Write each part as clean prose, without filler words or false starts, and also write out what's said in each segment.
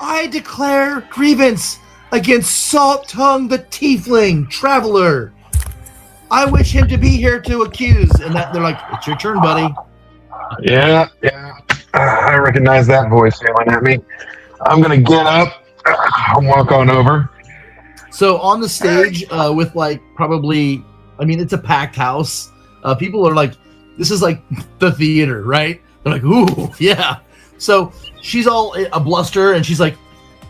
I declare grievance against Salt Tongue the Tiefling Traveler. I wish him to be here to accuse. And that they're like, it's your turn, buddy. Yeah. I recognize that voice yelling at me. I'm going to get up. I'll walk on over. So on the stage with like probably, I mean, it's a packed house. People are like, this is like the theater, right? They're like, ooh, yeah. So she's all a bluster and she's like,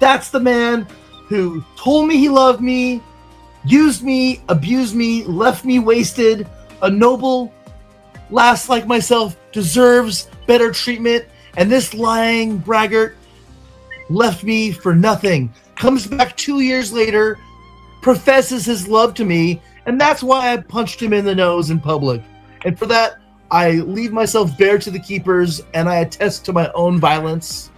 that's the man who told me he loved me, used me, abused me, left me wasted. A noble lass like myself deserves better treatment. And this lying braggart left me for nothing. Comes back 2 years later, professes his love to me, and that's why I punched him in the nose in public. And for that, I leave myself bare to the keepers, and I attest to my own violence.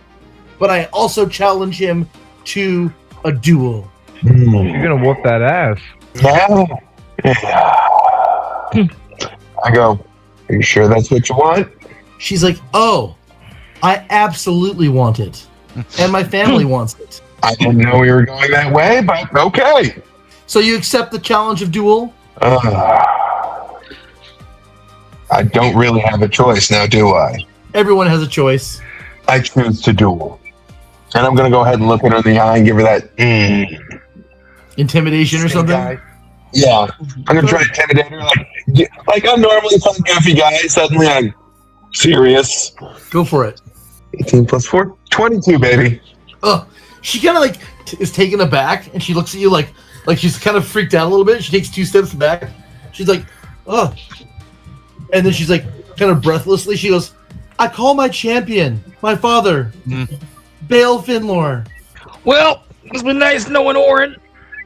But I also challenge him to a duel. You're gonna whoop that ass. Yeah. I go, are you sure that's what you want? She's like, oh, I absolutely want it. And my family wants it. I didn't know we were going that way, but okay. So you accept the challenge of duel? I don't really have a choice now, do I? Everyone has a choice. I choose to duel. And I'm going to go ahead and look at her in the eye and give her that Intimidation or something? Guy. Yeah. I'm going to try to intimidate her. Like I'm normally some goofy guy. Suddenly I'm serious. Go for it. 18 plus 4? 22, baby. Oh, she kind of like is taken aback and she looks at you like she's kind of freaked out a little bit. She takes 2 steps back. She's like, oh. And then she's like, kind of breathlessly, she goes, I call my champion, my father, Bale Finlor. Well, it's been nice knowing Orrin.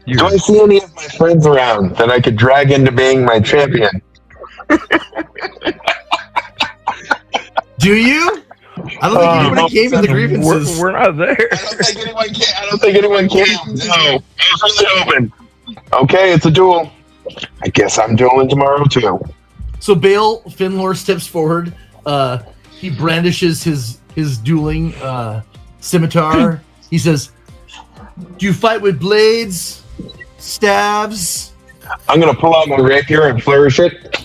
Do I see any of my friends around that I could drag into being my champion? Do you? I don't think anybody came in the grievances. We're not there. I don't think anyone can. No. I was really hoping. Okay, it's a duel. I guess I'm dueling tomorrow, too. So Bale Finlor steps forward. He brandishes his dueling scimitar. He says, do you fight with blades, staves? I'm going to pull out my rapier and flourish it.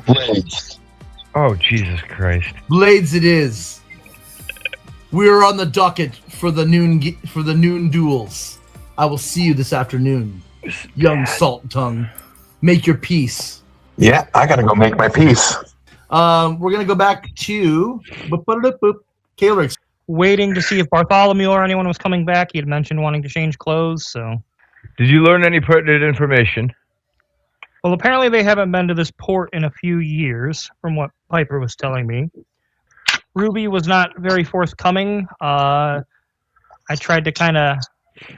Blades. Oh, Jesus Christ. Blades it is. We are on the docket for the noon duels. I will see you this afternoon, young Salt Tongue. Make your peace. Yeah, I gotta go make my peace. We're gonna go back to Kaelrix. Waiting to see if Bartholomew or anyone was coming back. He had mentioned wanting to change clothes, so... Did you learn any pertinent information? Well, apparently they haven't been to this port in a few years, from what Piper was telling me. Ruby was not very forthcoming. I tried to kind of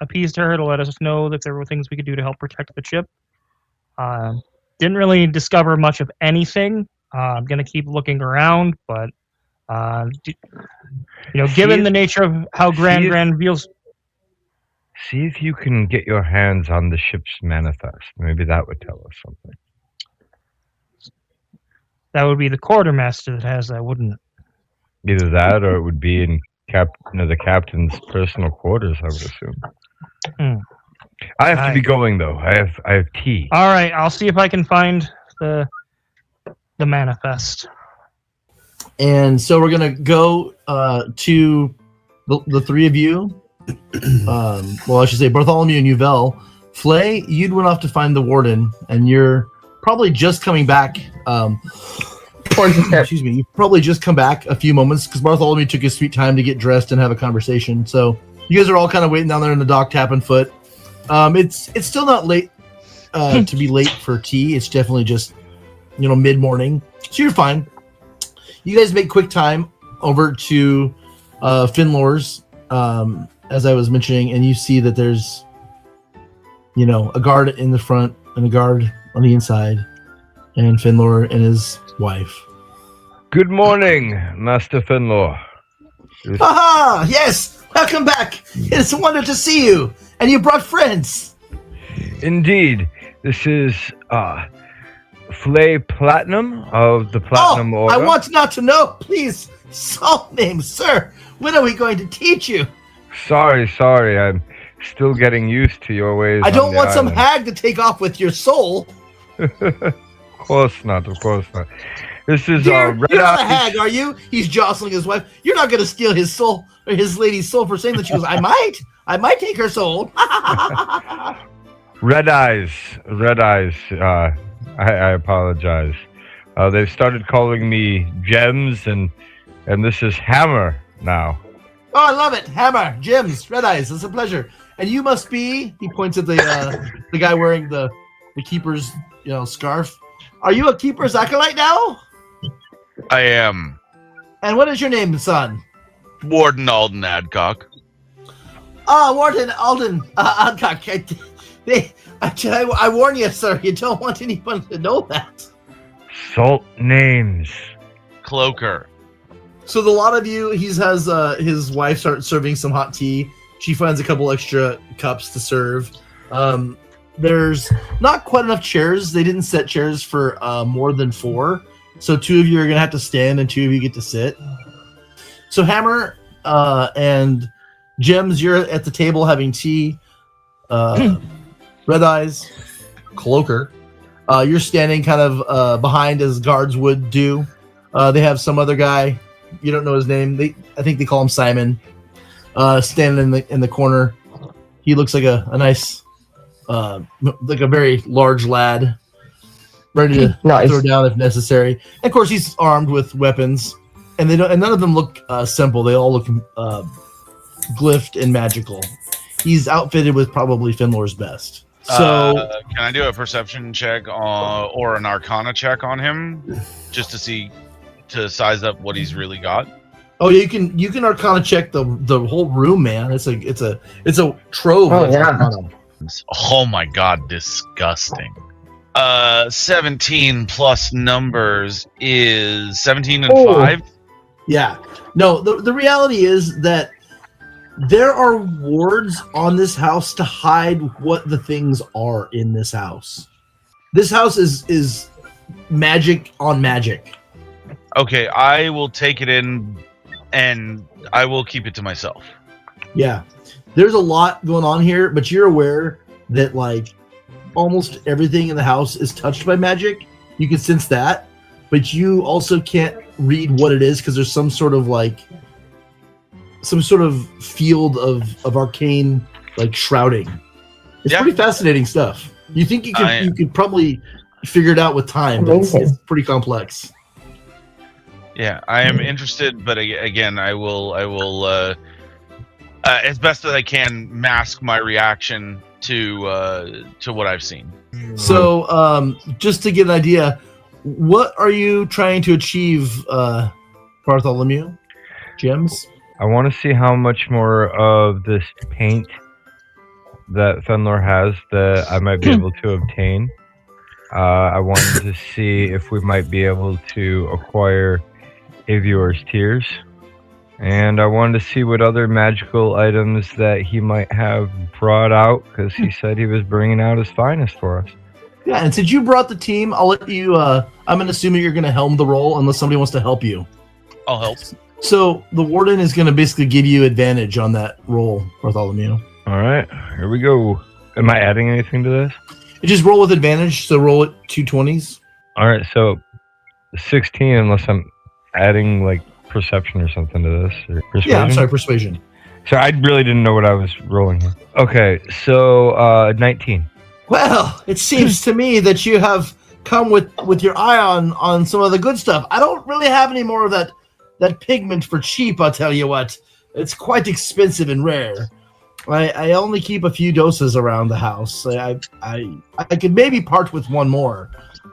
appease her to let us know that there were things we could do to help protect the ship. Didn't really discover much of anything. I'm going to keep looking around, but given the nature of how Grand feels... See if you can get your hands on the ship's manifest. Maybe that would tell us something. That would be the quartermaster that has that, wouldn't it? Either that, or it would be in the captain's personal quarters, I would assume. I have to be going, though. I have tea. All right, I'll see if I can find the manifest. And so we're gonna go to the three of you. Well, I should say Bartholomew and Uvel. Phlae, you'd went off to find the warden, and you're probably just coming back. Excuse me. You probably just come back a few moments because Bartholomew took his sweet time to get dressed and have a conversation. So you guys are all kind of waiting down there in the dock, tapping foot. It's still not late to be late for tea. It's definitely just mid morning, so you're fine. You guys make quick time over to Finlor's, as I was mentioning, and you see that there's a guard in the front and a guard on the inside, and Finlor and his wife. Good morning, Master Finlor. Haha! Yes! Welcome back! It's a wonder to see you! And you brought friends! Indeed. This is Phlae Platinum of the Platinum Order. I want not to know! Please, salt name, sir! When are we going to teach you? Sorry. I'm still getting used to your ways. I don't want some island. hag to take off with your soul. Of course not. This is Dear, Red you're not a Eyes. hag, are you? He's jostling his wife. You're not going to steal his soul, or his lady's soul, for saying that. She goes, I might take her soul. Red Eyes. I apologize. They've started calling me Gems, and this is Hammer now. Oh, I love it. Hammer, Gems, Red Eyes. It's a pleasure. And you must be, he points at the guy wearing the keeper's scarf. Are you a keeper's acolyte now? I am. And what is your name, son? Warden Alden Adcock. Warden Alden Adcock. I warn you, sir, you don't want anyone to know that. Salt names. Cloaker. So the lot of you, he has his wife start serving some hot tea. She finds a couple extra cups to serve. There's not quite enough chairs. They didn't set chairs for more than 4. So 2 of you are going to have to stand and 2 of you get to sit. So Hammer and Gems, you're at the table having tea. Red Eyes, Cloaker, you're standing kind of behind as guards would do. They have some other guy. You don't know his name. I think they call him Simon. Standing in the corner. He looks like a nice, like a very large lad, ready to throw down if necessary. And of course, he's armed with weapons, and none of them look simple. They all look glyphed and magical. He's outfitted with probably Finlor's best. So, can I do a perception check or an Arcana check on him, just to size up what he's really got? Oh, you can Arcana check the whole room, man. It's a trove. Oh yeah. Oh my god, disgusting. 17 plus numbers is 17 and 5. Yeah. No, the reality is that there are wards on this house to hide what the things are in this house. This house is magic on magic. Okay, I will take it in and I will keep it to myself. Yeah. There's a lot going on here, but you're aware that like almost everything in the house is touched by magic. You can sense that, but you also can't read what it is because there's some sort of field of arcane like shrouding. It's pretty fascinating stuff. You think you could probably figure it out with time, but it's pretty complex. Yeah, I am interested, but again, I will as best as I can mask my reaction to what I've seen. So, just to get an idea, what are you trying to achieve, Bartholomew? Gems? I want to see how much more of this paint that Fenlor has that I might be able to obtain. I wanted to see if we might be able to acquire Avior's Tears. And I wanted to see what other magical items that he might have brought out, because he said he was bringing out his finest for us. Yeah, and since you brought the team, I'll let you, I'm going to assume you're going to helm the role unless somebody wants to help you. I'll help. So the warden is going to basically give you advantage on that roll, Bartholomew. All right, here we go. Am I adding anything to this? You just roll with advantage, so roll it 2 20s. All right, so 16 unless I'm adding like perception or something to this. Or persuasion? Yeah, I'm sorry, persuasion. So I really didn't know what I was rolling here. Okay, so 19. Well, it seems to me that you have come with your eye on some of the good stuff. I don't really have any more of that pigment for cheap, I'll tell you what. It's quite expensive and rare. I only keep a few doses around the house. I could maybe part with one more,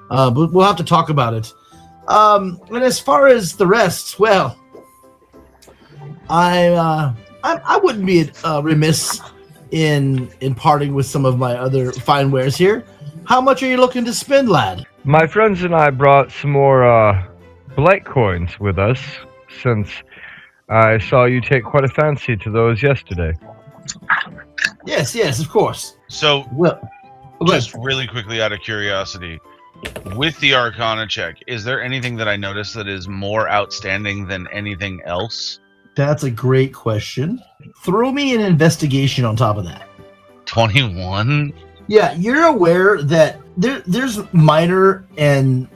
but we'll have to talk about it. And as far as the rest, well, I wouldn't be remiss in parting with some of my other fine wares here. How much are you looking to spend, lad? My friends and I brought some more blight coins with us, since I saw you take quite a fancy to those yesterday. Yes, of course. So, well, just really quickly out of curiosity, with the Arcana check, is there anything that I noticed that is more outstanding than anything else? That's a great question. throw me an investigation on top of that. 21. Yeah, you're aware that there's minor and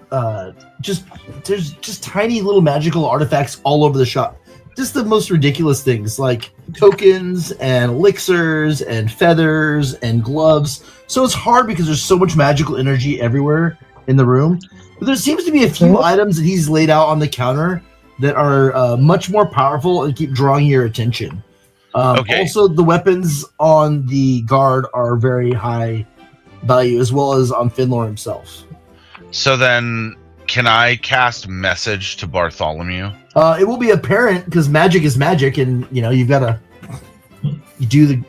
there's just tiny little magical artifacts all over the shop. Just the most ridiculous things like tokens and elixirs and feathers and gloves. So it's hard because there's so much magical energy everywhere in the room. But there seems to be a few items that he's laid out on the counter that are much more powerful and keep drawing your attention. Okay. Also, the weapons on the guard are very high value, as well as on Finlor himself. So then, can I cast message to Bartholomew? It will be apparent because magic is magic, and you've got to do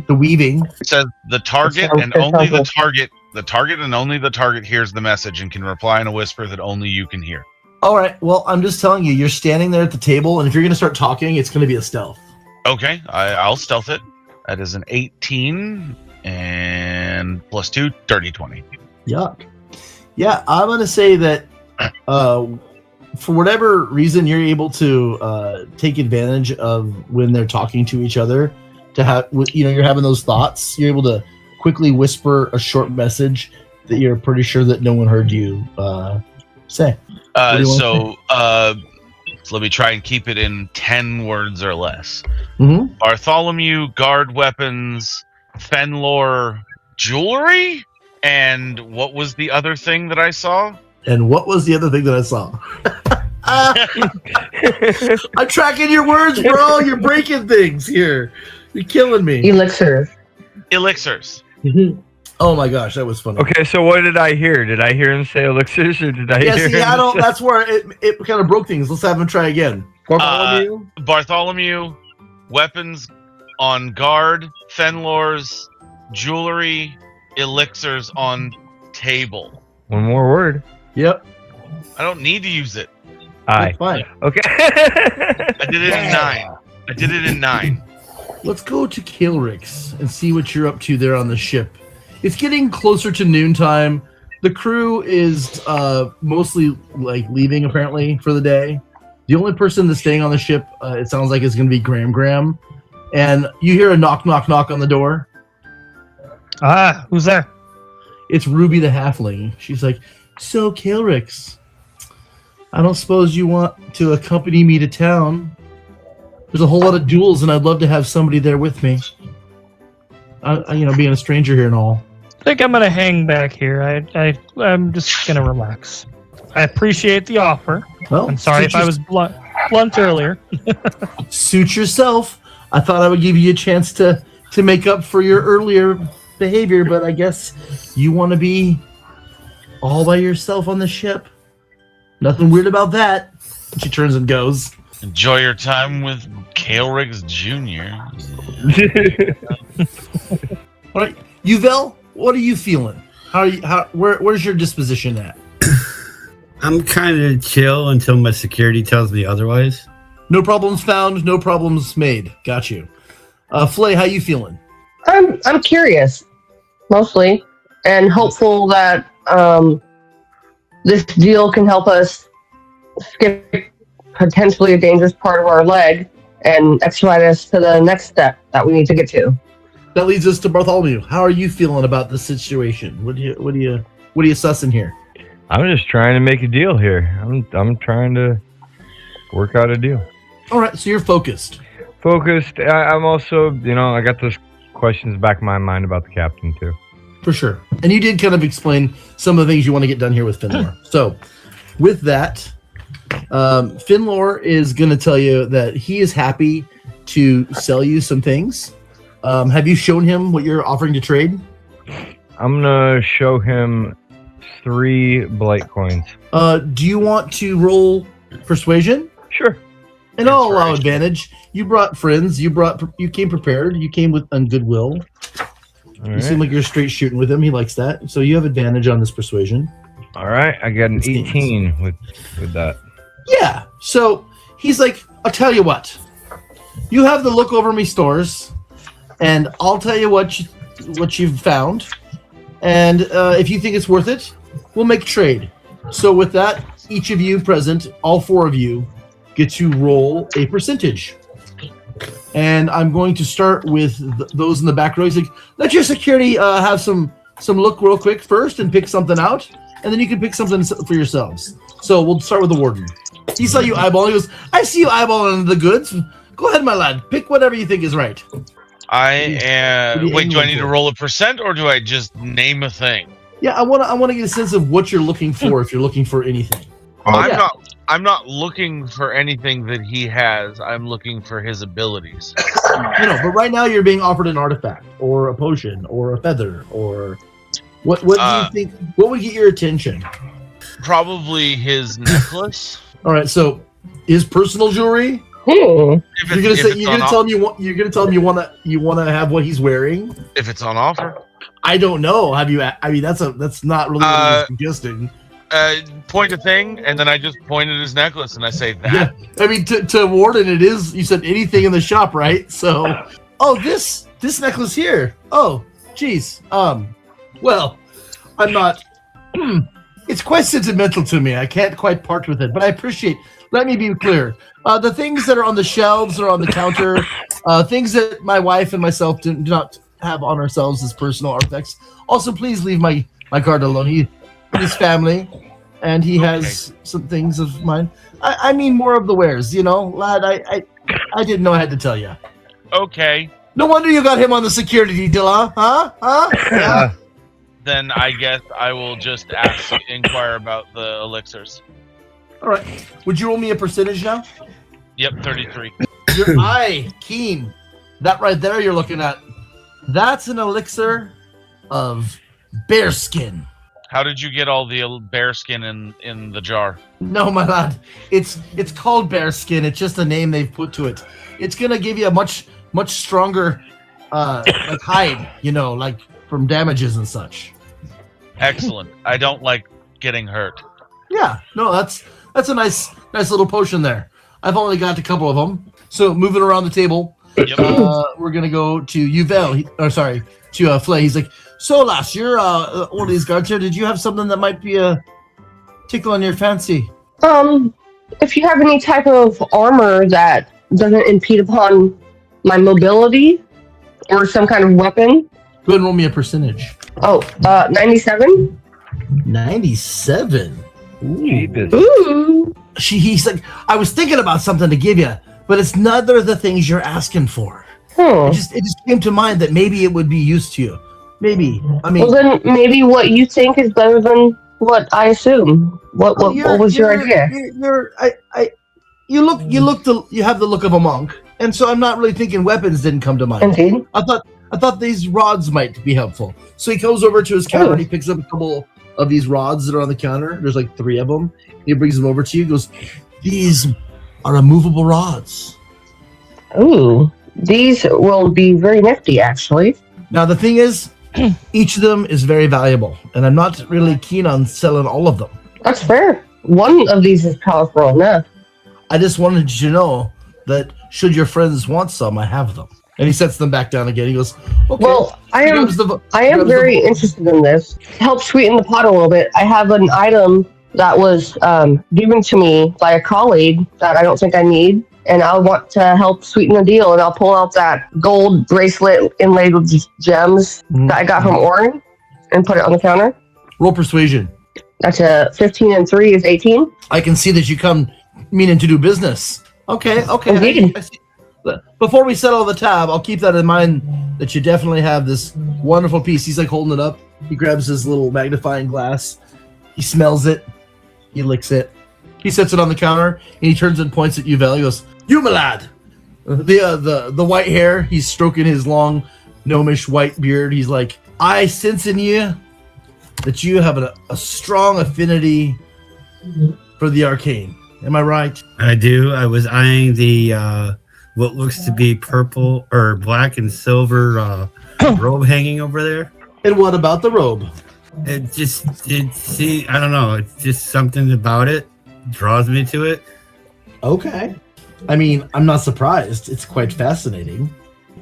the weaving. It says the target and only the target. The target and only the target hears the message and can reply in a whisper that only you can hear. All right. Well, I'm just telling you, you're standing there at the table, and if you're going to start talking, it's going to be a stealth. Okay, I'll stealth it. That is an 18 and plus 2, dirty 20. Yuck. Yeah, I'm going to say that for whatever reason, you're able to take advantage of when they're talking to each other. To have, you're having those thoughts. You're able to quickly whisper a short message that you're pretty sure that no one heard you say. So let me try and keep it in 10 words or less. Mm-hmm. Bartholomew, guard weapons, Fenlor, jewelry, and what was the other thing that I saw? And what was the other thing that I saw? I'm tracking your words, bro. You're breaking things here. You're killing me. Elixirs. Oh my gosh, that was funny. Okay, so what did I hear? Did I hear him say elixirs, or did I hear him I don't. say... That's where it kind of broke things. Let's have him try again. Bartholomew, weapons on guard, Fenlor's, jewelry, elixirs on table. One more word. Yep. I don't need to use it. Aye. Fine. Okay. I did it in 9. Let's go to Kaelrix and see what you're up to there on the ship. It's getting closer to noontime. The crew is mostly leaving apparently for the day. The only person that's staying on the ship, it sounds like, is going to be Graham. And you hear a knock, knock, knock on the door. Ah, who's there? It's Ruby the Halfling. She's like, "So, Kaelrix, I don't suppose you want to accompany me to town? There's a whole lot of duels, and I'd love to have somebody there with me. Being a stranger here and all." I think I'm gonna hang back here. I'm just gonna relax. I appreciate the offer. Well, I'm sorry if I was blunt earlier. Suit yourself. I thought I would give you a chance to make up for your earlier behavior, but I guess you want to be all by yourself on the ship. Nothing weird about that. She turns and goes. Enjoy your time with Kaelrix Jr. All right, Yuvel, what are you feeling? Where's your disposition at? I'm kind of chill until my security tells me otherwise. No problems found, no problems made. Got you. Phlae, how you feeling? I'm curious, mostly, and hopeful that this deal can help us skip potentially a dangerous part of our leg and expedite us to the next step that we need to get to. That leads us to Bartholomew. How are you feeling about this situation? What are you sussing here? I'm just trying to make a deal here. I'm trying to work out a deal. All right, so you're focused. I'm also, I got those questions back in my mind about the captain too. For sure. And you did kind of explain some of the things you want to get done here with Finlor. So, with that, Finlor is going to tell you that he is happy to sell you some things. Have you shown him what you're offering to trade? I'm going to show him 3 blight coins. Do you want to roll persuasion? Sure. And I'll allow advantage. You brought friends. You came prepared. You came with goodwill. You seem like you're straight shooting with him. He likes that. So you have advantage on this persuasion. All right. I got an 18 with that. Yeah. So he's like, I'll tell you what. You have the look over me stores, and I'll tell you what you've found. And if you think it's worth it, we'll make a trade. So with that, each of you present, all 4 of you, get to roll a percentage. and I'm going to start with those in the back row. He's like, let your security have some look real quick first and pick something out, and then you can pick something for yourselves. So we'll start with the warden. He saw you eyeball. He goes, I see you eyeballing the goods. Go ahead, my lad. Pick whatever you think is right. I am. Wait, do I need to roll a percent, or do I just name a thing? Yeah, I want to get a sense of what you're looking for. If you're looking for anything, I'm not looking for anything that he has. I'm looking for his abilities. But right now you're being offered an artifact, or a potion, or a feather, or what do you think? What would get your attention? Probably his necklace. All right, so his personal jewelry. Hmm. You're gonna tell him you want to have what he's wearing. If it's on offer. I don't know. Have you? I mean, that's not really what he's suggesting. Point a thing, and then I just point at his necklace, and I say that. Yeah, I mean, to Warden, it is. You said anything in the shop, right? So, this necklace here. Oh, geez. Well, I'm not. It's quite sentimental to me. I can't quite part with it, but I appreciate. Let me be clear. The things that are on the shelves or on the counter, things that my wife and myself do not have on ourselves as personal artifacts. Also, please leave my guard alone. He his family, and he has some things of mine. I mean more of the wares, lad. I didn't know I had to tell you. Okay. No wonder you got him on the security detail, huh? Yeah. Then I guess I will just inquire about the elixirs. All right. Would you roll me a percentage now? Yep, 33. Your eye, keen. That right there you're looking at. That's an elixir of bearskin. How did you get all the bearskin in the jar? No, my lad. It's called bearskin. It's just a name they've put to it. It's gonna give you a much stronger like hide, like from damages and such. Excellent. I don't like getting hurt. Yeah, no, that's a nice little potion there. I've only got a couple of them. So moving around the table, Yep. we're gonna go to Uvel. To Phlae. He's like, so lass, you're one of these guards here. Did you have something that might be a tickle on your fancy? If you have any type of armor that doesn't impede upon my mobility, or some kind of weapon. Go ahead and roll me a percentage. 97. 97. Jeepers. Ooh. He's like, I was thinking about something to give you, but it's neither of the things you're asking for. Hmm. It just came to mind that maybe it would be used to you. Maybe. I mean, Well, then maybe what you think is better than what I assume. What was your idea? You have the look of a monk, and so I'm not really thinking weapons didn't come to mind. Indeed. I thought these rods might be helpful. So he goes over to his counter and he picks up a couple of these rods that are on the counter. There's like 3 of them. He brings them over to you. He goes, these are immovable rods. Ooh. These will be very nifty, actually. Now the thing is, each of them is very valuable, and I'm not really keen on selling all of them. That's fair. One of these is powerful enough. I just wanted you to know that should your friends want some, I have them. And he sets them back down again. He goes, okay. Well, I am very interested in this. To help sweeten the pot a little bit, I have an item that was given to me by a colleague that I don't think I need, and I want to help sweeten the deal, and I'll pull out that gold bracelet inlaid with gems that I got from Orrin and put it on the counter. Roll persuasion. That's a 15 and 3 is 18. I can see that you come meaning to do business. Okay. Indeed. I see. Before we settle the tab, I'll keep that in mind that you definitely have this wonderful piece. He's like holding it up. He grabs his little magnifying glass. He smells it. He licks it. He sets it on the counter and he turns and points at Uvel. He goes, "You, my lad." The white hair. He's stroking his long, gnomish white beard. He's like, "I sense in you that you have a strong affinity for the arcane. Am I right?" I do. I was eyeing the what looks to be purple or black and silver robe hanging over there. And what about the robe? I don't know. It's just something about it draws me to it. Okay. I mean, I'm not surprised. It's quite fascinating.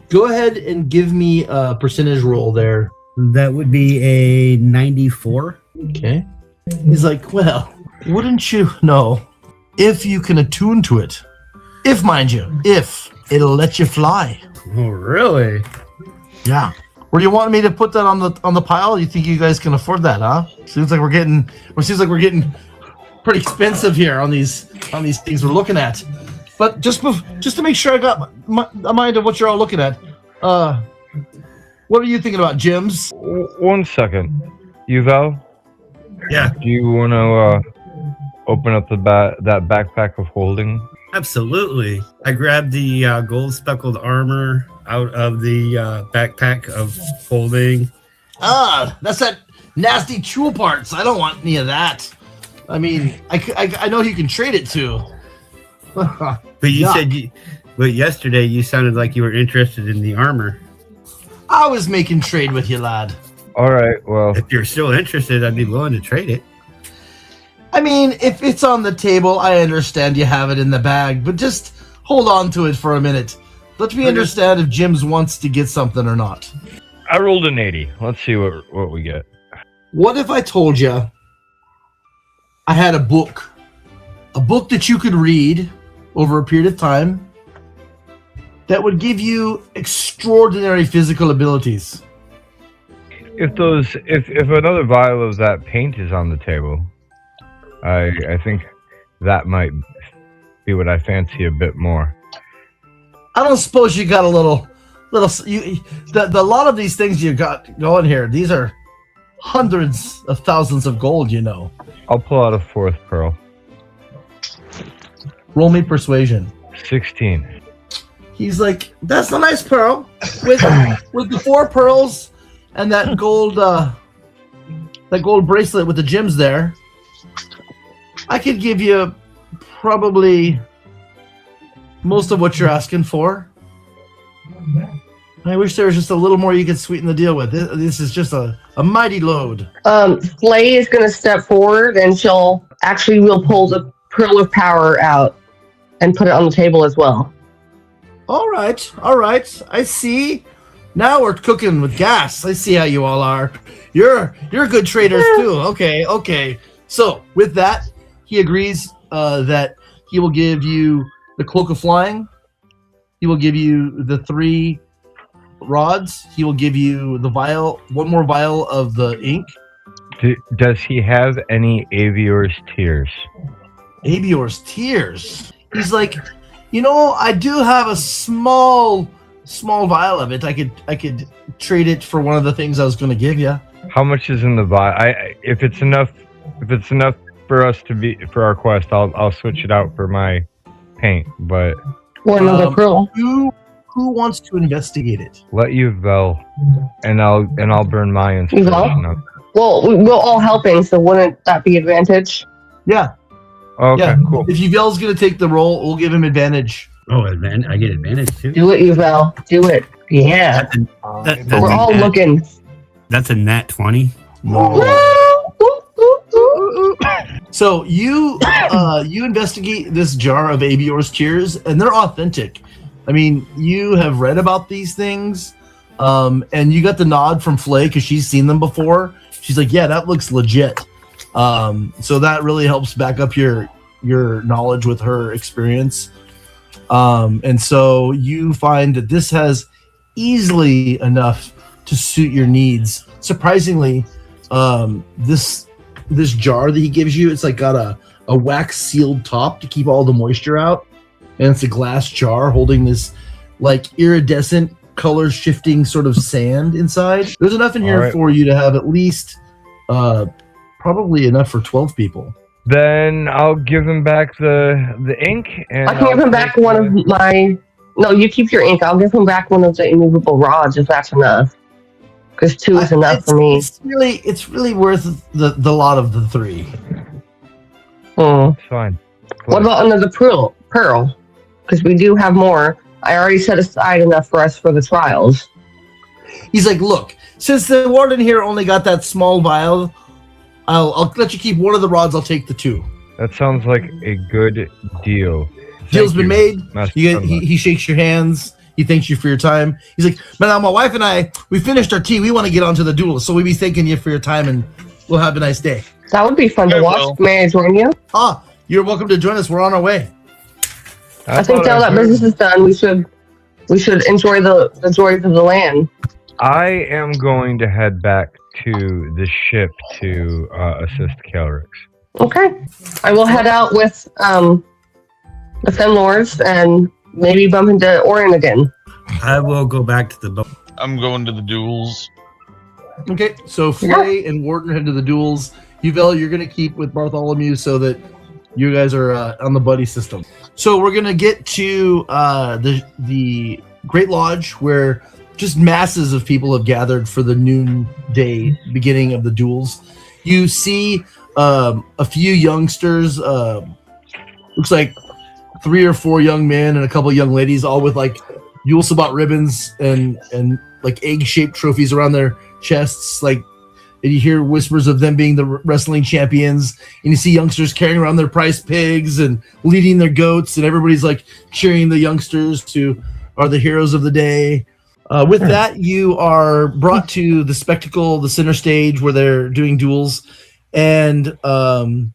Go ahead and give me a percentage roll there. That would be a 94. Okay. He's like, well, wouldn't you know, if you can attune to it, if, mind you, if it'll let you fly. Oh, really? Yeah. Where do you want me to put that on the pile? You think you guys can afford that, huh? Seems like we're getting pretty expensive here on these things we're looking at. But just to make sure I got a mind of what you're all looking at. What are you thinking about, Jims? 1 second. Yuval? Yeah, Do you want to open up that backpack of holding? absolutely. I grabbed the gold speckled armor out of the backpack of holding. That's that nasty tool parts. I don't want any of that. I mean, I know you can trade it to. But you Yuck. said but yesterday you sounded like you were interested in the armor. I was making trade with you, lad. All right. Well, If you're still interested, I'd be willing to trade it. I mean, if it's on the table, I understand you have it in the bag, but just hold on to it for a minute. Let me understand if Jims wants to get something or not. I rolled an 80. Let's see what we get. What if I told you I had a book that you could read over a period of time that would give you extraordinary physical abilities? If another vial of that paint is on the table, I think that might be what I fancy a bit more. I don't suppose you got a little the lot of these things you got going here. These are hundreds of thousands of gold, you know. I'll pull out a fourth pearl. Roll me persuasion. 16. He's like, that's a nice pearl with the 4 pearls and that gold bracelet with the gems there. I could give you probably most of what you're asking for. I wish there was just a little more you could sweeten the deal with. This is just a mighty load. Phlae is going to step forward and we'll pull the Pearl of Power out and put it on the table as well. All right. I see. Now we're cooking with gas. I see how you all are. You're good traders too. Okay. So with that, he agrees that he will give you the cloak of flying. He will give you the 3 rods. He will give you the one more vial of the ink. Does he have any Avior's tears? Avior's tears. He's like, I do have a small vial of it. I could trade it for one of the things I was going to give you. How much is in the vial? If it's enough for us for our quest, I'll switch it out for my paint. But Or another pearl. Who wants to investigate it? let Yuval, and I'll burn my inspiration up. Well, we're all helping, so wouldn't that be advantage? Yeah. Okay, Yeah. cool. If Yuval's going to take the roll, we'll give him advantage. Oh, I get advantage too. Do it, Yuval. Do it. Yeah. That's We're a all nat- looking. That's a nat 20. So you investigate this jar of Avior's tears, and they're authentic. I mean, you have read about these things, and you got the nod from Phlae because she's seen them before. She's like, yeah, that looks legit. So that really helps back up your knowledge with her experience. And so you find that this has easily enough to suit your needs. Surprisingly, this jar that he gives you, it's like got a wax sealed top to keep all the moisture out, and it's a glass jar holding this like iridescent color shifting sort of sand inside. There's enough in here for you to have at least probably enough for 12 people. Then I'll give him back the ink, and I can give him back one of my. No, you keep your ink. I'll give him back one of the immovable rods if that's enough. Because 2 is enough for me. It's really worth the lot of the 3. It's fine. What about another pearl? Because we do have more. I already set aside enough for us for the trials. He's like, look, since the warden here only got that small vial, I'll let you keep one of the rods. I'll take the 2. That sounds like a good deal. Deal's been made. Master He shakes your hands. He thanks you for your time. He's like, now my wife and I, we finished our tea. We want to get on to the duel. So we'll be thanking you for your time, and we'll have a nice day. That would be fun to watch. May I join you? You're welcome to join us. We're on our way. I think now that business is done, we should We should enjoy the joys of the land. I am going to head back to the ship to assist Kaelrix. Okay. I will head out with the Fenlords and maybe bump into Orrin again. I will go back to the boat. I'm going to the duels. Okay, so Phlae and Warden head to the duels. Uvel, you're going to keep with Bartholomew so that you guys are on the buddy system. So we're going to get to the Great Lodge where just masses of people have gathered for the noonday beginning of the duels. You see a few youngsters, looks like 3 or 4 young men and a couple of young ladies, all with like Yule Sabbat ribbons and like egg-shaped trophies around their chests, like, and you hear whispers of them being the wrestling champions, and you see youngsters carrying around their prize pigs and leading their goats, and everybody's like cheering the youngsters to are the heroes of the day. With that, you are brought to the spectacle, the center stage where they're doing duels, and one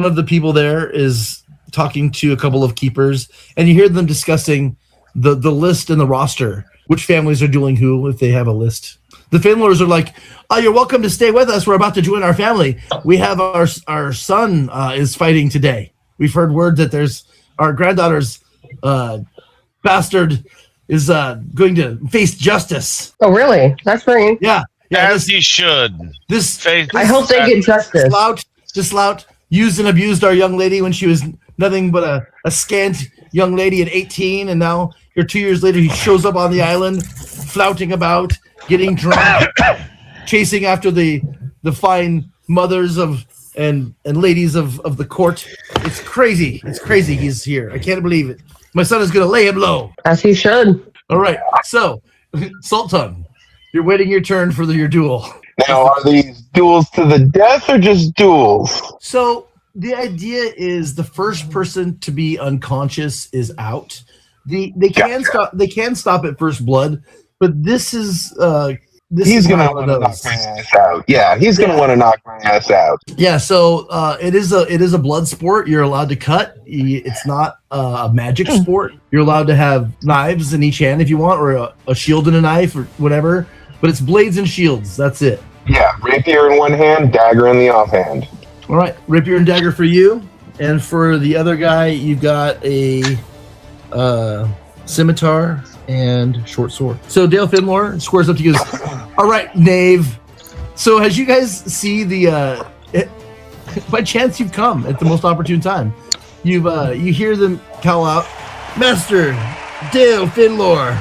of the people there is talking to a couple of keepers, and you hear them discussing the list and the roster, which families are dueling who, if they have a list. The Finlors are like, "Oh, you're welcome to stay with us. We're about to join our family. We have our son is fighting today. We've heard word that there's our granddaughter's bastard is going to face justice." Oh, really? That's very. Yeah. As he should. I hope they get justice. This lout used and abused our young lady when she was nothing but a scant young lady at 18, and now here 2 years later he shows up on the island, flouting about, getting drunk, chasing after the fine mothers of and ladies of the court. It's crazy. It's crazy he's here. I can't believe it. My son is going to lay him low. As he should. All right. So, Salt Tongue, you're waiting your turn for your duel. Now, are these duels to the death or just duels? So, the idea is the first person to be unconscious is out. They can stop. They can stop at first blood, but this is he's gonna want to knock my ass out. Yeah, he's gonna want to knock my ass out. Yeah. So it is a blood sport. You're allowed to cut. It's not a magic sport. You're allowed to have knives in each hand if you want, or a shield and a knife, or whatever. But it's blades and shields. That's it. Yeah, rapier in one hand, dagger in the offhand. All right, rapier and dagger for you, and for the other guy, you've got a scimitar and short sword. So Dale Finlor squares up to you. All right, knave. So as you guys see by chance you've come at the most opportune time. You hear them call out, "Master Dale Finlor,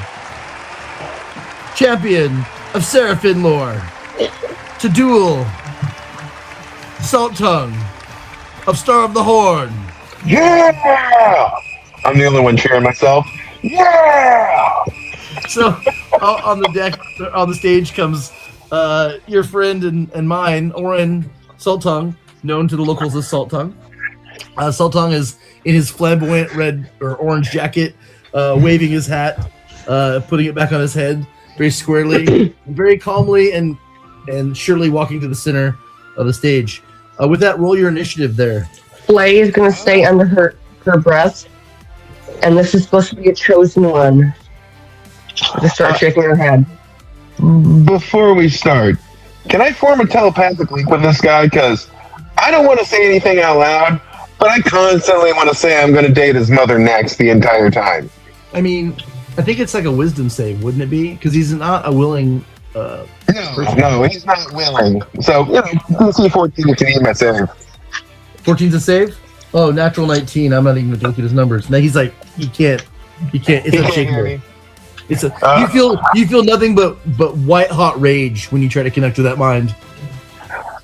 champion of Sarah Finlor, to duel Salt Tongue of Star of the Horn." Yeah! I'm the only one cheering myself. Yeah! So on the stage comes your friend and mine, Orrin Salt Tongue, known to the locals as Salt Tongue. Salt Tongue is in his flamboyant red or orange jacket, waving his hat, putting it back on his head very squarely, very calmly and surely walking to the center of the stage. With that, roll your initiative there. Phlae is going to stay under her breath, and this is supposed to be a chosen one. Just start shaking her head. Before we start, can I form a telepathic link with this guy? Because I don't want to say anything out loud, but I constantly want to say I'm going to date his mother next the entire time. I mean, I think it's like a wisdom save, wouldn't it be? Because he's not a willing... No, he's not willing. So, DC 14 to need my save. 14's a save? Oh, natural 19. I'm not even going to look at his numbers. Now he's like, he can't. It's unshakable. It's you feel nothing but white hot rage when you try to connect to that mind.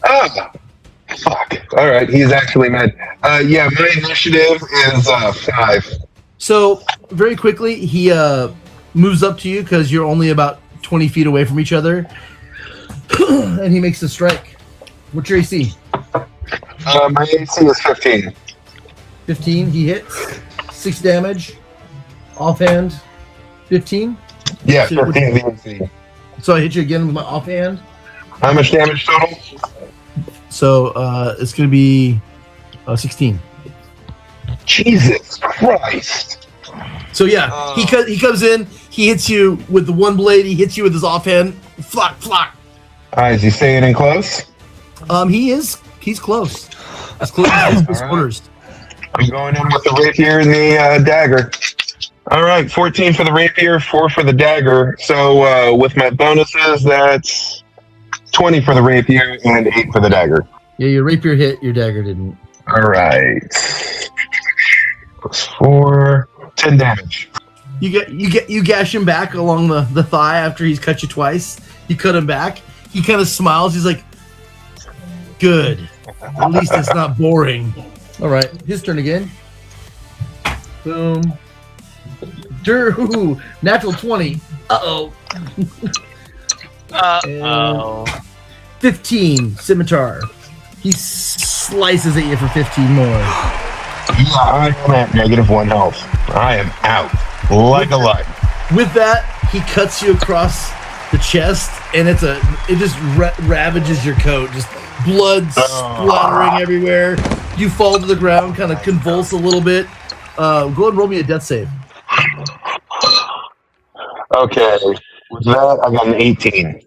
Oh, fuck. All right, he's actually mad. Yeah, my initiative is 5. So very quickly he moves up to you because you're only about 20 feet away from each other, and he makes a strike. What's your AC? My AC is 15. 15. He hits 6 damage. Offhand. 15? Yeah, 15 is the AC. So I hit you again with my offhand. How much damage total? So it's going to be 16. Jesus Christ. So yeah, he comes in, he hits you with the one blade, he hits you with his offhand, flock, flock. Is he staying in close? He's close. As close as his quarters. I'm going in with the rapier and the dagger. All right, 14 for the rapier, 4 for the dagger. So with my bonuses, that's 20 for the rapier and 8 for the dagger. Yeah, your rapier hit, your dagger didn't. All right. Plus 4, 10 damage. You gash him back along the thigh after he's cut you twice. You cut him back. He kind of smiles. He's like, "Good. At least it's not boring." All right, his turn again. Boom. Ooh, natural 20. Uh-oh. 15, scimitar. He slices at you for 15 more. Yeah, I am at -1 health. I am out. Like a light. With that, he cuts you across the chest, and it just ravages your coat. Just blood splattering everywhere. You fall to the ground, kind of convulse a little bit. Go ahead and roll me a death save. Okay. With that, I got an 18.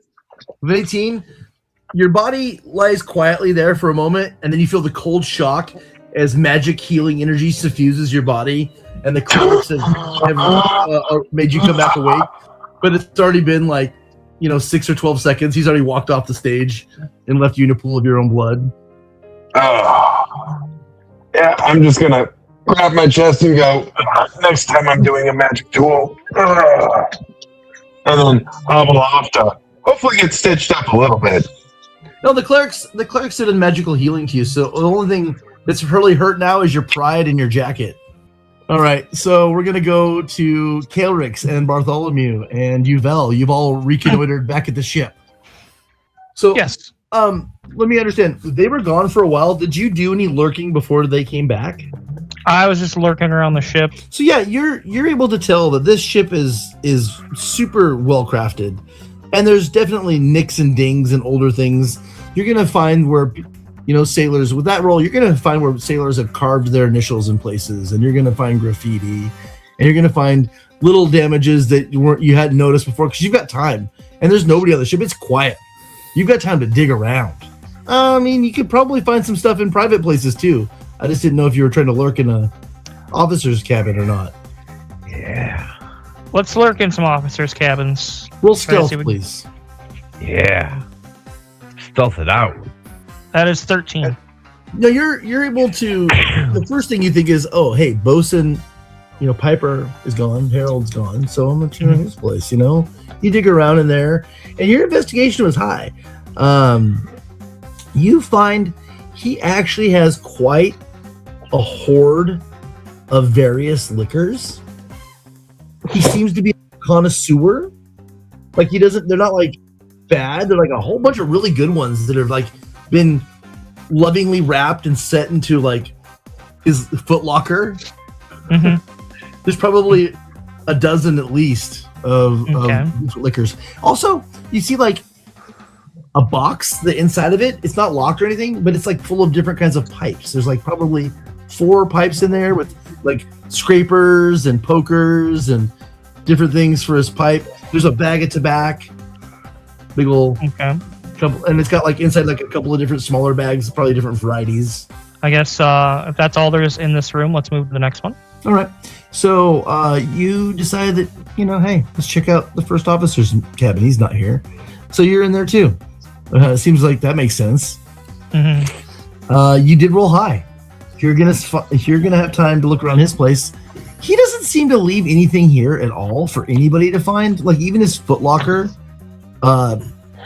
With 18, your body lies quietly there for a moment, and then you feel the cold shock as magic healing energy suffuses your body, and the Kaelrix have made you come back awake. But it's already been 6 or 12 seconds. He's already walked off the stage and left you in a pool of your own blood. Yeah, I'm just gonna grab my chest and go, next time I'm doing a magic tool. And then hobble off to hopefully get stitched up a little bit. No, the clerics did a magical healing to you, so the only thing that's really hurt now is your pride and your jacket. All right, so we're going to go to Kaelrix and Bartholomew and Uvel. You've all reconnoitered back at the ship. So, yes. Let me understand. They were gone for a while. Did you do any lurking before they came back? I was just lurking around the ship. So yeah, you're able to tell that this ship is super well crafted, and there's definitely nicks and dings and older things. You're gonna find where, sailors with that roll, you're gonna find where sailors have carved their initials in places, and you're gonna find graffiti, and you're gonna find little damages that you hadn't noticed before because you've got time, and there's nobody on the ship. It's quiet. You've got time to dig around. I mean, you could probably find some stuff in private places too. I just didn't know if you were trying to lurk in a officer's cabin or not. Yeah. Let's lurk in some officers' cabins. Roll stealth, please. Yeah. Stealth it out. That is 13. No, you're able to. The first thing you think is, oh, hey, bosun, Piper is gone, Harold's gone, so I'm gonna check his place. You dig around in there, and your investigation was high. You find he actually has quite a hoard of various liquors. He seems to be a connoisseur. They're not bad. They're a whole bunch of really good ones that have been lovingly wrapped and set into his footlocker. Mm-hmm. There's probably a dozen at least of liquors. Also, you see a box, the inside of it's not locked or anything, but it's full of different kinds of pipes. There's probably 4 pipes in there with scrapers and pokers and different things for his pipe. There's a bag of tobacco, big old couple, and it's got inside a couple of different smaller bags, probably different varieties. I guess if that's all there is in this room, let's move to the next one. All right. So you decide that hey, let's check out the first officer's cabin. He's not here, so you're in there too. It seems like that makes sense. Mm-hmm. You did roll high. You're gonna have time to look around his place. He doesn't seem to leave anything here at all for anybody to find. Even his footlocker,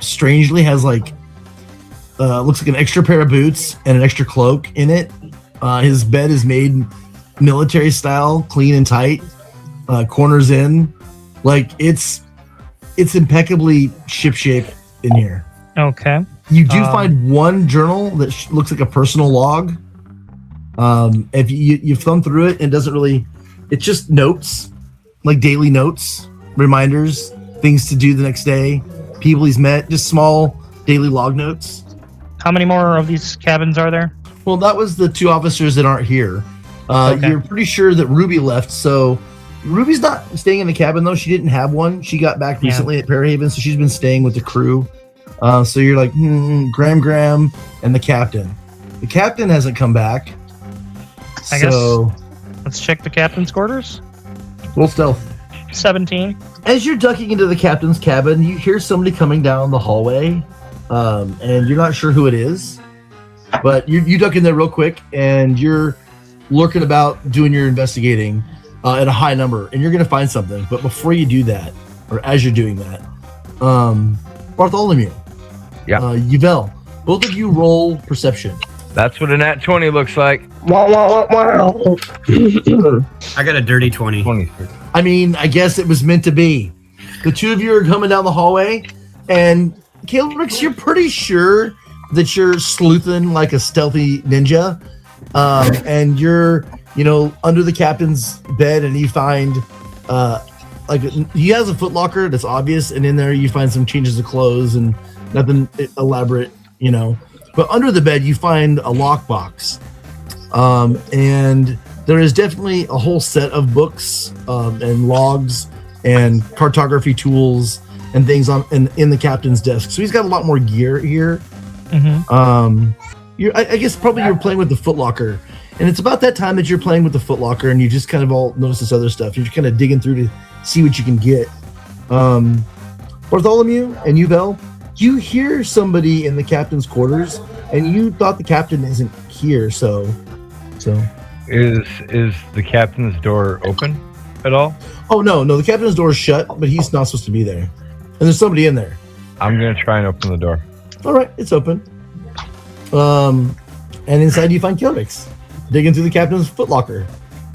strangely has looks like an extra pair of boots and an extra cloak in it. His bed is made military style, clean and tight, corners in. It's impeccably shipshape in here. Okay. You do find one journal that looks like a personal log. If you thumb through it, and it's just notes, daily notes, reminders, things to do the next day, people he's met, just small daily log notes. How many more of these cabins are there? Well, that was the 2 officers that aren't here. Okay. You're pretty sure that Ruby left, so Ruby's not staying in the cabin though. She didn't have one. She got back recently at Parahaven, so she's been staying with the crew. So you're like Graham, and the captain. The captain hasn't come back. I guess let's check the captain's quarters. Roll stealth. 17. As you're ducking into the captain's cabin, you hear somebody coming down the hallway, and you're not sure who it is. But you duck in there real quick, and you're lurking about doing your investigating at a high number, and you're going to find something. But before you do that, or as you're doing that, Bartholomew, Yvel, both of you roll perception. That's what a nat 20 looks like. Wow, wow, wow. I got a dirty 20. 23. I mean, I guess it was meant to be. The two of you are coming down the hallway, and Kaelrix, you're pretty sure that you're sleuthing like a stealthy ninja, and you're, under the captain's bed, and you find, he has a footlocker that's obvious, and in there you find some changes of clothes and nothing elaborate, But under the bed you find a lockbox, and there is definitely a whole set of books and logs and cartography tools and things in the captain's desk. So he's got a lot more gear here. Mm-hmm. I guess probably you're playing with the footlocker, and it's about that time that you're playing with the footlocker, and you just kind of all notice this other stuff. You're just kind of digging through to see what you can get. Bartholomew and Yvel, you hear somebody in the captain's quarters, and you thought the captain isn't here, so. Is the captain's door open at all? Oh, no, the captain's door is shut, but he's not supposed to be there. And there's somebody in there. I'm going to try and open the door. All right, it's open. And inside you find Kaelrix, digging through the captain's footlocker.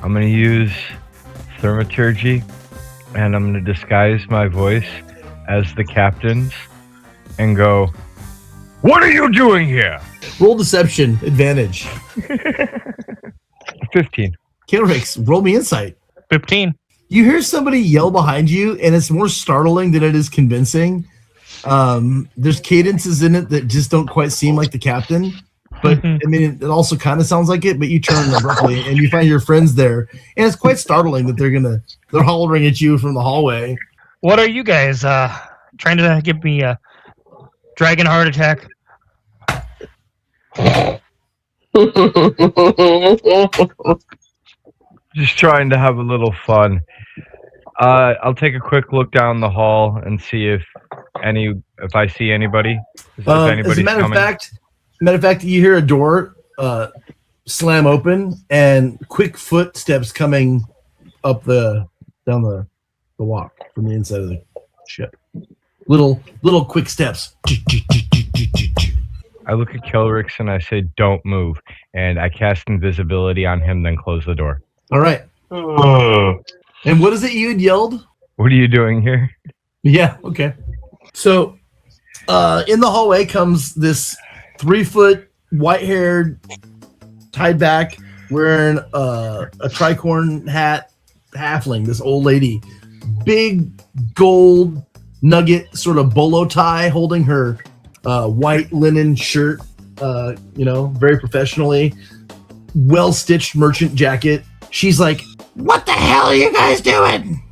I'm going to use thaumaturgy, and I'm going to disguise my voice as the captain's and go, "What are you doing here?" Roll deception, advantage. 15. Kaelrix, roll me insight. 15. You hear somebody yell behind you, and it's more startling than it is convincing. There's cadences in it that just don't quite seem like the captain, but I mean, it also kind of sounds like it. But you turn abruptly, and you find your friends there, and it's quite startling that they're hollering at you from the hallway. What are you guys trying to give me a dragon heart attack? Just trying to have a little fun. I'll take a quick look down the hall and see if I see anybody. If anybody's as a matter coming. of fact, you hear a door slam open and quick footsteps coming up down the walk from the inside of the ship. Little quick steps. I look at Kaelrix and I say, "Don't move," and I cast invisibility on him, then close the door. All right. And what is it you had yelled? What are you doing here? Yeah, okay. So, in the hallway comes this 3-foot, white-haired, tied back, wearing a tricorn hat halfling, this old lady. Big gold nugget sort of bolo tie, holding her white linen shirt, very professionally. Well-stitched merchant jacket. She's like, "What the hell are you guys doing?"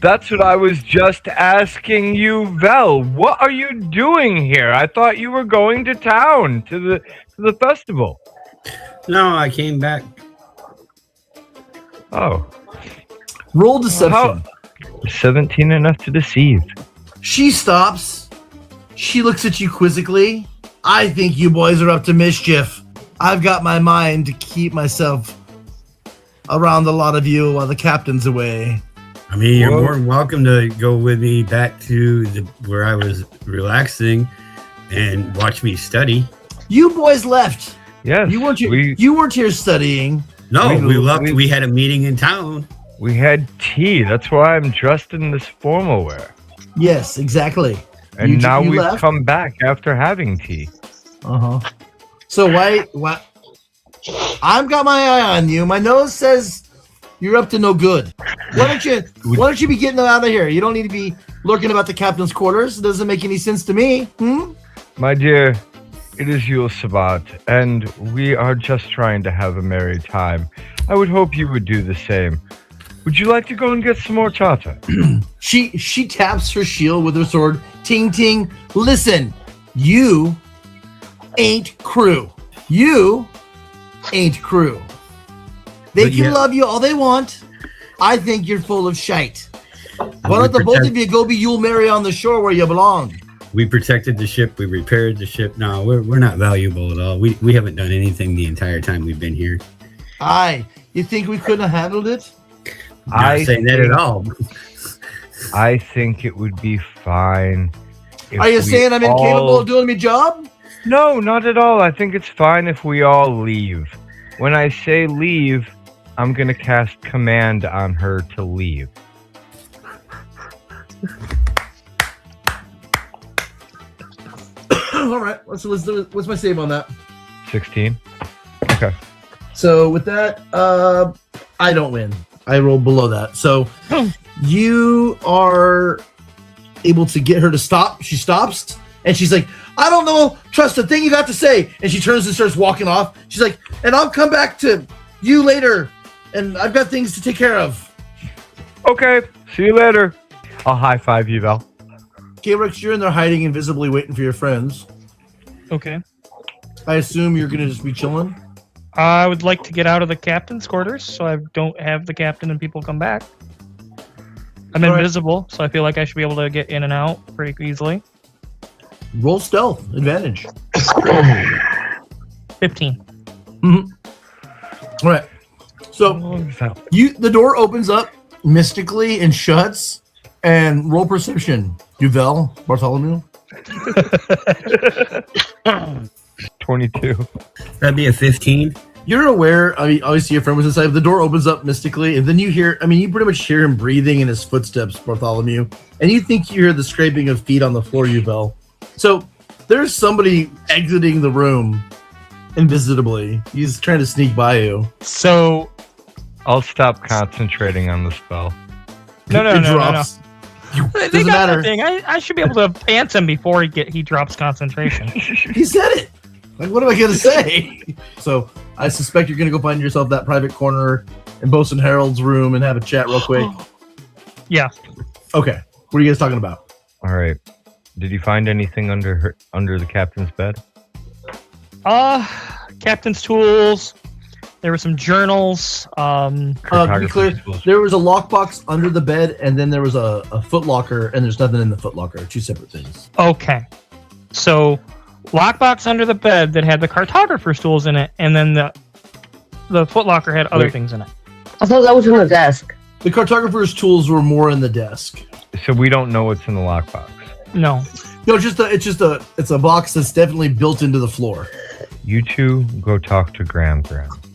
That's what I was just asking you, Vel. What are you doing here? I thought you were going to town to the festival. No, I came back. Oh. Roll deception. 17 enough to deceive. She stops. She looks at you quizzically. "I think you boys are up to mischief. I've got my mind to keep myself around a lot of you while the captain's away." I mean, you're more than welcome to go with me back to where I was relaxing and watch me study. You boys left. Yes. You weren't here studying. No, we left. We had a meeting in town. We had tea. That's why I'm dressed in this formal wear. Yes, exactly. And now we've left? come back after having tea. So why? I've got my eye on you. My nose says you're up to no good. Why don't you be getting out of here? You don't need to be lurking about the captain's quarters. It doesn't make any sense to me. My dear, it is Yule Sabbat, and we are just trying to have a merry time. I would hope you would do the same. Would you like to go and get some more tartar? She taps her shield with her sword. Ting ting. Listen, you ain't crew. You ain't crew. They But can yeah. love you all they want. I think you're full of shite. Why don't the both of you go be Yule Mary on the shore where you belong? We protected the ship. We repaired the ship. No, we're not valuable at all. We haven't done anything the entire time we've been here. Aye. You think we couldn't have handled it? Not saying that at all. I think it would be fine. if Are you we saying I'm incapable of doing my job? No, not at all. I think it's fine if we all leave. When I say leave, I'm going to cast command on her to leave. All right. What's my save on that? 16. Okay. So with that, I don't win. I rolled below that. So you are able to get her to stop. She stops, and she's like, I don't know, trust the thing you got to say. And she turns and starts walking off. She's like, and I'll come back to you later, and I've got things to take care of. Okay. See you later. I'll high five you, Val. Kaelrix, you're in there hiding invisibly, waiting for your friends. Okay. I assume you're going to just be chilling? I would like to get out of the captain's quarters so I don't have the captain and people come back. I'm invisible, so I feel like I should be able to get in and out pretty easily. Roll stealth. Advantage. 15. Mm-hmm. All right. So the door opens up mystically and shuts, and roll perception. Duvel, Bartholomew. 22. That'd be a 15. You're aware, I mean, obviously your friend was inside. The door opens up mystically, and then you hear, I mean, you pretty much hear him breathing in his footsteps, Bartholomew, and you think you hear the scraping of feet on the floor, Duvel. So there's somebody exiting the room invisibly. He's trying to sneak by you. So I'll stop concentrating on the spell. No. Doesn't They got matter. that thing. I should be able to pants him before he drops concentration. He said it. Like, what am I gonna say? So I suspect you're gonna go find yourself that private corner in Bosun Harold's room and have a chat real quick. Yeah. Okay. What are you guys talking about? All right. Did you find anything under the captain's bed? Captain's tools. There were some journals. To be clear, there was a lockbox under the bed, and then there was a footlocker, and there's nothing in the footlocker. Two separate things. Okay. So, lockbox under the bed that had the cartographer's tools in it, and then the footlocker had other things in it. I thought that was in the desk. The cartographer's tools were more in the desk. So we don't know what's in the lockbox. No. No, it's a box that's definitely built into the floor. You two go talk to Graham.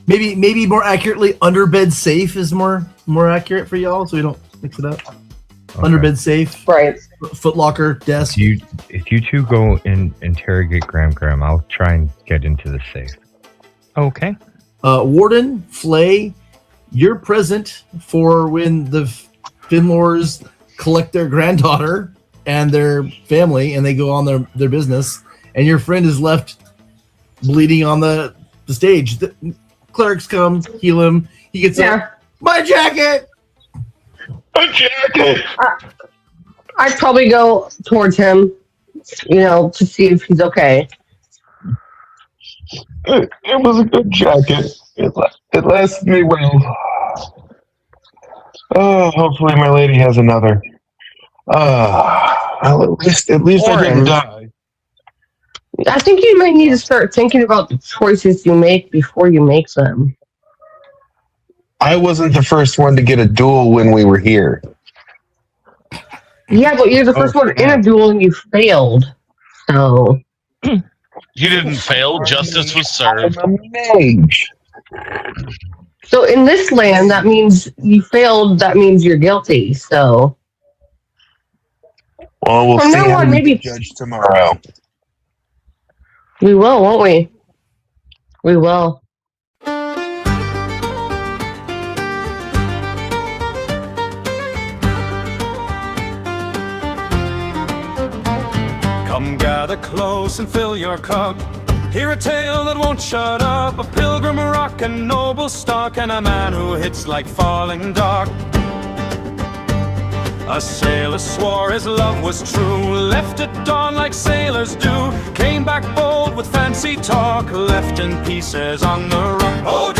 Maybe more accurately, underbed safe is more accurate for y'all, so we don't mix it up. Okay. Underbed safe, right? Footlocker, desk. If you two go and interrogate Graham, I'll try and get into the safe. Okay. Warden, Phlae, you're present for when the Finlors collect their granddaughter and their family, and they go on their business, and your friend is left bleeding on the stage. The clerics come, heal him. He gets up. My jacket! My jacket! I'd probably go towards him, to see if he's okay. It was a good jacket. It lasted me well. Oh, hopefully my lady has another. Well, at least I didn't die. I think you might need to start thinking about the choices you make before you make them. I wasn't the first one to get a duel when we were here. Yeah, but you're the first one in a duel and you failed. So you didn't fail. Justice was served. I'm a mage. So in this land, that means you failed. That means you're guilty. So. Well, we'll From see now how on, we maybe judge tomorrow. We will, won't we? We will. Come gather close and fill your cup. Hear a tale that won't shut up. A pilgrim rock and noble stock, and a man who hits like falling dark. A sailor swore his love was true, left at dawn like sailors do, came back bold with fancy talk, left in pieces on the rock. Oh,